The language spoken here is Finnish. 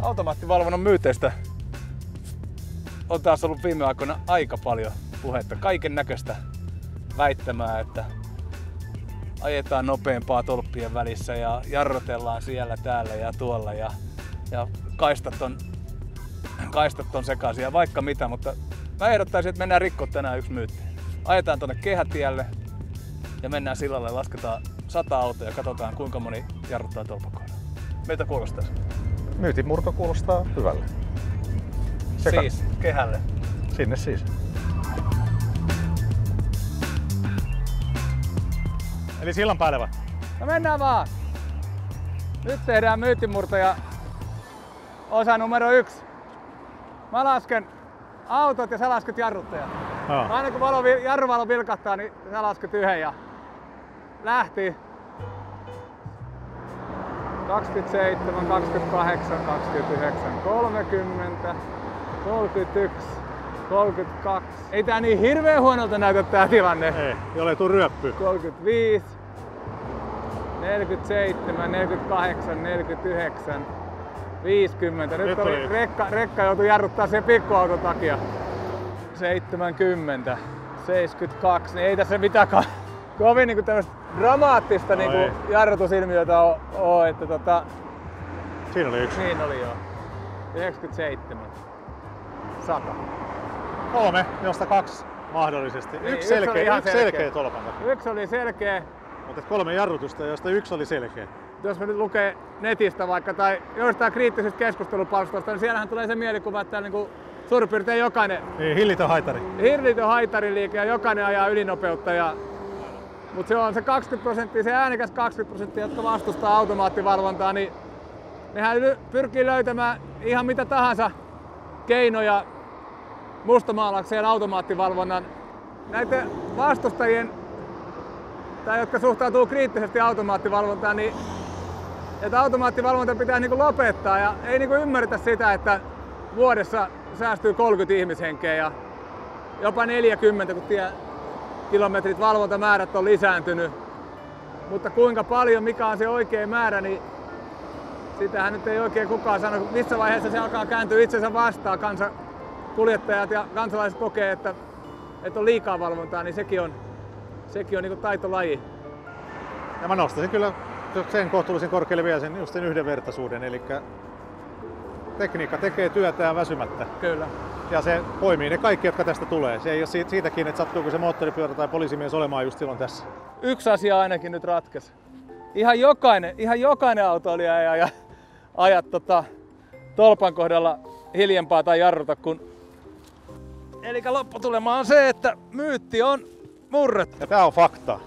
Automaattivalvonnan myyteistä on taas ollut viime aikoina aika paljon puhetta. Kaiken näköistä väittämää, että ajetaan nopeampaa tolppien välissä ja jarrutellaan siellä, täällä ja tuolla ja kaistat on sekaisin ja vaikka mitä, mutta mä ehdottaisin, että mennään rikkoa tänään yksi myytti. Ajetaan tonne kehätielle ja mennään sillalle, lasketaan 100 autoa ja katsotaan kuinka moni jarruttaa tolpakohdalla. Miltä kuulostaa? Myytin murto kuulostaa hyvälle. Siis kehälle. Sinne siis. Eli sillan päälle vai? No mennään vaan! Nyt tehdään myytinmurtoja osa numero 1. Mä lasken autot ja sä lasket jarruttajat. Aina kun jarruvalo vilkahtaa, niin sä lasket yhden ja lähti. 27, 28, 29, 30, 31, 32. Ei tää niin hirveän huonolta näytä tää tilanne. Ei, jollei tuu ryöppy. 35, 47, 48, 49, 50. Nyt oli rekka joutui jarruttaa sen pikkuauton takia. 70, 72. Niin ei tässä mitään kovin niinku tämmöstä dramaattista niinku jarrutusilmiötä oo, että Siinä oli yksi. Niin oli joo. 97. 100. 3, josta 2 mahdollisesti. Niin, yksi selkeä tolpan takia. Yksi oli selkeä. Mutta 3 jarrutusta, josta 1 oli selkeä. Jos me nyt lukee netistä vaikka tai joistain kriittisistä keskustelupalstoista, niin siellähän tulee se mielikuva, että niinku suurin piirtein jokainen Niin, hillitön haitari. Hillitön haitariliike ja jokainen ajaa ylinopeutta. Mutta se on se 20%, se äänekäs 20%, jotka vastustaa automaattivalvontaa, niin nehän pyrkii löytämään ihan mitä tahansa keinoja mustamaalaukseen automaattivalvonnan. Näiden vastustajien, tai jotka suhtautuu kriittisesti automaattivalvontaan, niin että automaattivalvonta pitää niinku lopettaa ja ei niinku ymmärretä sitä, että vuodessa säästyy 30 ihmishenkeä ja jopa 40, kun kilometrit valvontamäärät on lisääntynyt. Mutta kuinka paljon, mikä on se oikea määrä, niin sitähän nyt ei oikein kukaan sano. Missä vaiheessa se alkaa kääntyä itsensä vastaan. Kuljettajat ja kansalaiset kokee, että on liikaa valvontaa, niin sekin on niin kuin taitolaji. Ja mä nostaisin kyllä sen kohtuullisen korkealle vielä sen yhdenvertaisuuden. Eli tekniikka tekee työtään väsymättä. Kyllä. Ja se poimii ne kaikki, jotka tästä tulee. Se ei ole siitäkin, että sattuuko se moottoripyörä tai poliisimies olemaan just silloin tässä. Yksi asia ainakin nyt ratkesi. Ihan jokainen autoilija ei aja tolpan kohdalla hiljempaa tai jarruta kun. Eli lopputulema on se, että myytti on murrettu. Ja tää on fakta.